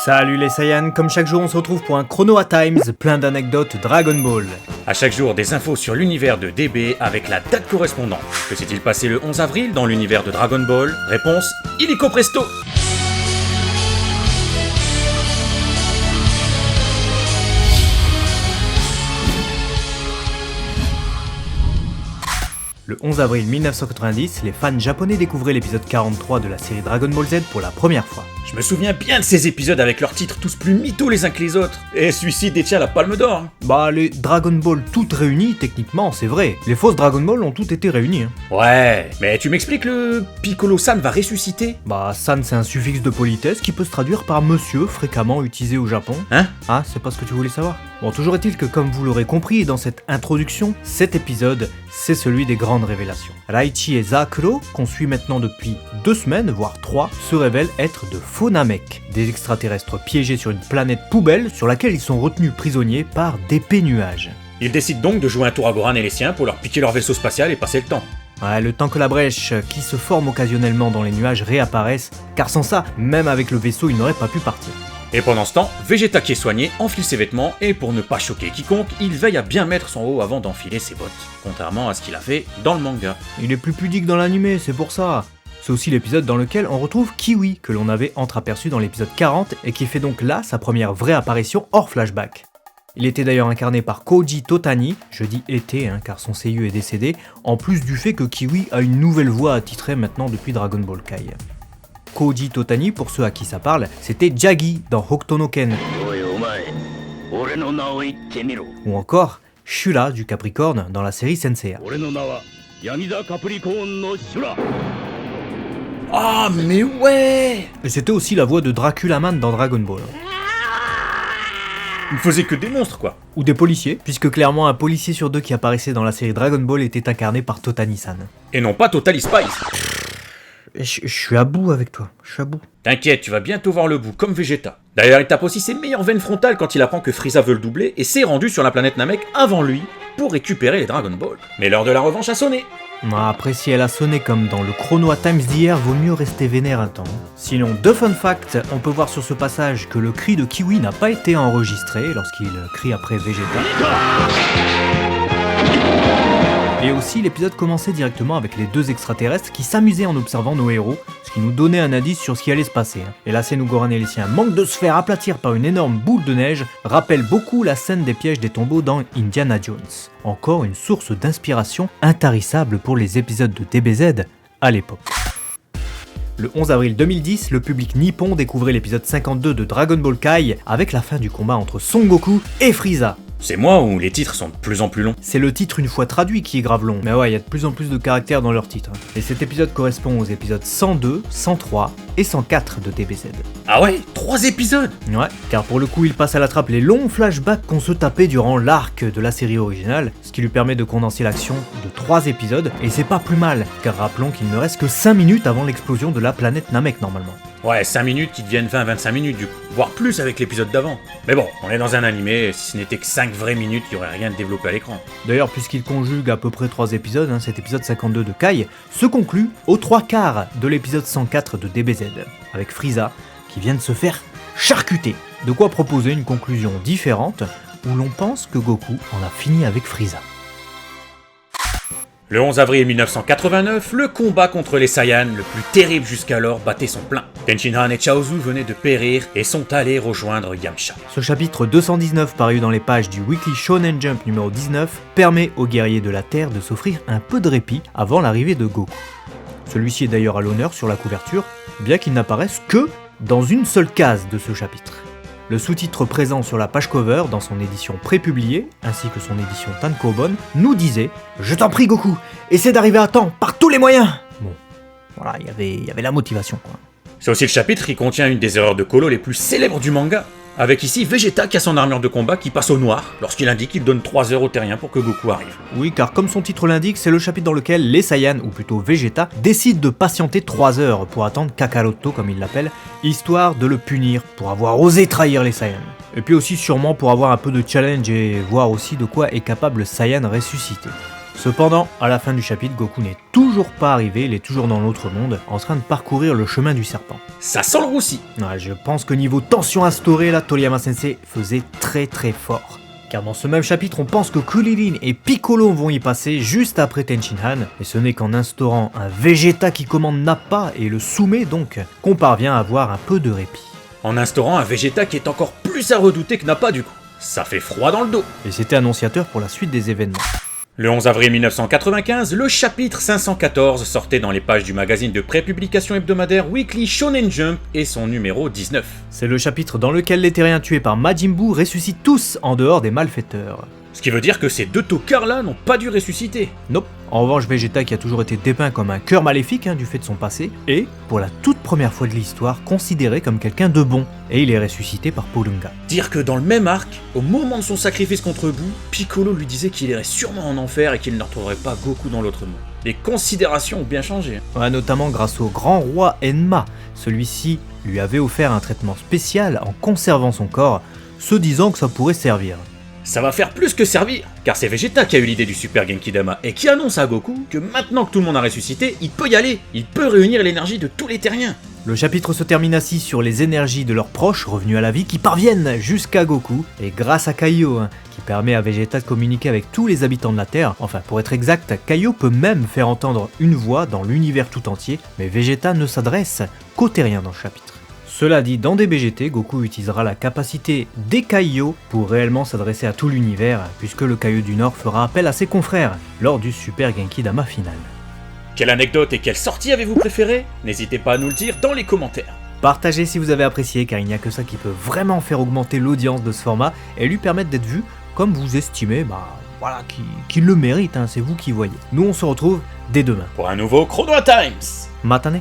Salut les Saiyans, comme chaque jour on se retrouve pour un Chronoa Times plein d'anecdotes Dragon Ball. À chaque jour, des infos sur l'univers de DB avec la date correspondante. Que s'est-il passé le 11 avril dans l'univers de Dragon Ball? Réponse, illico presto. Le 11 avril 1990, les fans japonais découvraient l'épisode 43 de la série Dragon Ball Z pour la première fois. Je me souviens bien de ces épisodes avec leurs titres tous plus mythos les uns que les autres. Et celui-ci détient la palme d'or. Bah les Dragon Ball toutes réunies, techniquement c'est vrai. Les fausses Dragon Ball ont toutes été réunies. Ouais, mais tu m'expliques le Piccolo-san va ressusciter? Bah san c'est un suffixe de politesse qui peut se traduire par monsieur, fréquemment utilisé au Japon. Hein? Ah, c'est pas ce que tu voulais savoir? Bon, toujours est-il que comme vous l'aurez compris dans cette introduction, cet épisode, c'est celui des grandes révélations. Raichi et Zakuro, qu'on suit maintenant depuis 2 semaines, voire 3, se révèlent être de faux Namek, des extraterrestres piégés sur une planète poubelle sur laquelle ils sont retenus prisonniers par d'épais nuages. Ils décident donc de jouer un tour à Goran et les siens pour leur piquer leur vaisseau spatial et passer le temps. Ouais, le temps que la brèche qui se forme occasionnellement dans les nuages réapparaisse, car sans ça, même avec le vaisseau, ils n'auraient pas pu partir. Et pendant ce temps, Vegeta qui est soigné enfile ses vêtements et pour ne pas choquer quiconque, il veille à bien mettre son haut avant d'enfiler ses bottes, contrairement à ce qu'il a fait dans le manga. Il est plus pudique dans l'animé, c'est pour ça. C'est aussi l'épisode dans lequel on retrouve Kiwi, que l'on avait entreaperçu dans l'épisode 40 et qui fait donc là sa première vraie apparition hors flashback. Il était d'ailleurs incarné par Koji Totani, je dis était car son seiyuu est décédé, en plus du fait que Kiwi a une nouvelle voix attitrée maintenant depuis Dragon Ball Kai. Koji Totani, pour ceux à qui ça parle, c'était Jaggy dans Hokuto no Ken. Ou encore Shura du Capricorne dans la série Senseiya. Ah mais ouais! Et c'était aussi la voix de Draculaman dans Dragon Ball. Il faisait que des monstres quoi. Ou des policiers, puisque clairement un policier sur 2 qui apparaissait dans la série Dragon Ball était incarné par Totani-san. Et non pas Totally Spice. Je suis à bout avec toi, je suis à bout. T'inquiète, tu vas bientôt voir le bout, comme Vegeta. D'ailleurs, il tape aussi ses meilleures veines frontales quand il apprend que Frieza veut le doubler et s'est rendu sur la planète Namek avant lui pour récupérer les Dragon Ball. Mais l'heure de la revanche a sonné. Après, si elle a sonné comme dans le Chronoa Times d'hier, vaut mieux rester vénère un temps. Sinon, 2 fun facts, on peut voir sur ce passage que le cri de Kiwi n'a pas été enregistré lorsqu'il crie après Vegeta. Et aussi, l'épisode commençait directement avec les 2 extraterrestres qui s'amusaient en observant nos héros, ce qui nous donnait un indice sur ce qui allait se passer. Et la scène où Goran et les siens manquent de se faire aplatir par une énorme boule de neige rappelle beaucoup la scène des pièges des tombeaux dans Indiana Jones. Encore une source d'inspiration intarissable pour les épisodes de DBZ à l'époque. Le 11 avril 2010, le public nippon découvrait l'épisode 52 de Dragon Ball Kai avec la fin du combat entre Son Goku et Frieza. C'est moi où les titres sont de plus en plus longs. C'est le titre une fois traduit qui est grave long, mais ouais, il y a de plus en plus de caractères dans leur titre. Et cet épisode correspond aux épisodes 102, 103 et 104 de DBZ. Ah ouais, 3 épisodes. Ouais, car pour le coup il passe à la trappe les longs flashbacks qu'on se tapait durant l'arc de la série originale, ce qui lui permet de condenser l'action de 3 épisodes, et c'est pas plus mal, car rappelons qu'il ne reste que 5 minutes avant l'explosion de la planète Namek normalement. Ouais, 5 minutes qui deviennent 20-25 minutes du coup, voire plus avec l'épisode d'avant. Mais bon, on est dans un animé, si ce n'était que 5 vraies minutes, il n'y aurait rien de développé à l'écran. D'ailleurs, puisqu'il conjugue à peu près 3 épisodes, cet épisode 52 de Kai se conclut aux 3/4 de l'épisode 104 de DBZ, avec Frieza qui vient de se faire charcuter. De quoi proposer une conclusion différente, où l'on pense que Goku en a fini avec Frieza. Le 11 avril 1989, le combat contre les Saiyans, le plus terrible jusqu'alors, battait son plein. Tenshinhan et Chaozu venaient de périr et sont allés rejoindre Yamcha. Ce chapitre 219 paru dans les pages du Weekly Shonen Jump numéro 19 permet aux guerriers de la Terre de s'offrir un peu de répit avant l'arrivée de Goku. Celui-ci est d'ailleurs à l'honneur sur la couverture, bien qu'il n'apparaisse que dans une seule case de ce chapitre. Le sous-titre présent sur la page cover dans son édition prépubliée, ainsi que son édition tankobon, nous disait « Je t'en prie Goku, essaie d'arriver à temps, par tous les moyens !» Bon, voilà, il y avait la motivation quoi. C'est aussi le chapitre qui contient une des erreurs de Colo les plus célèbres du manga, avec ici Vegeta qui a son armure de combat qui passe au noir lorsqu'il indique qu'il donne 3 heures aux terriens pour que Goku arrive. Oui, car comme son titre l'indique, c'est le chapitre dans lequel les Saiyans, ou plutôt Vegeta, décident de patienter 3 heures pour attendre Kakaroto, comme il l'appelle, histoire de le punir pour avoir osé trahir les Saiyans. Et puis aussi sûrement pour avoir un peu de challenge et voir aussi de quoi est capable le Saiyan ressuscité. Cependant, à la fin du chapitre, Goku n'est toujours pas arrivé, il est toujours dans l'autre monde, en train de parcourir le chemin du serpent. Ça sent le roussi. Ouais, je pense que niveau tension instaurée, là, Toriyama Sensei faisait très fort. Car dans ce même chapitre, on pense que Krillin et Piccolo vont y passer juste après Tenshinhan, et ce n'est qu'en instaurant un Vegeta qui commande Nappa et le soumet donc, qu'on parvient à avoir un peu de répit. En instaurant un Vegeta qui est encore plus à redouter que Nappa du coup. Ça fait froid dans le dos. Et c'était annonciateur pour la suite des événements. Le 11 avril 1995, le chapitre 514 sortait dans les pages du magazine de prépublication hebdomadaire Weekly Shonen Jump et son numéro 19. C'est le chapitre dans lequel les terriens tués par Majin Buu ressuscitent tous en dehors des malfaiteurs. Ce qui veut dire que ces deux tocards-là n'ont pas dû ressusciter. Nope. En revanche, Vegeta qui a toujours été dépeint comme un cœur maléfique du fait de son passé, est, pour la toute première fois de l'histoire, considéré comme quelqu'un de bon, et il est ressuscité par Porunga. Dire que dans le même arc, au moment de son sacrifice contre Buu, Piccolo lui disait qu'il irait sûrement en enfer et qu'il ne retrouverait pas Goku dans l'autre monde. Les considérations ont bien changé. Ouais, notamment grâce au grand roi Enma. Celui-ci lui avait offert un traitement spécial en conservant son corps, se disant que ça pourrait servir. Ça va faire plus que servir, car c'est Vegeta qui a eu l'idée du Super Genki-Dama et qui annonce à Goku que maintenant que tout le monde a ressuscité, il peut y aller, il peut réunir l'énergie de tous les terriens. Le chapitre se termine ainsi sur les énergies de leurs proches revenus à la vie qui parviennent jusqu'à Goku, et grâce à Kaio, qui permet à Vegeta de communiquer avec tous les habitants de la Terre. Enfin, pour être exact, Kaio peut même faire entendre une voix dans l'univers tout entier, mais Vegeta ne s'adresse qu'aux terriens dans le chapitre. Cela dit, dans DBGT, Goku utilisera la capacité des Kaio pour réellement s'adresser à tout l'univers, puisque le Kaio du Nord fera appel à ses confrères lors du Super Genki-Dama final. Quelle anecdote et quelle sortie avez-vous préférée? N'hésitez pas à nous le dire dans les commentaires. Partagez si vous avez apprécié, car il n'y a que ça qui peut vraiment faire augmenter l'audience de ce format et lui permettre d'être vu comme vous estimez qu'il le mérite, c'est vous qui voyez. Nous on se retrouve dès demain. Pour un nouveau Chrono Times. Matane.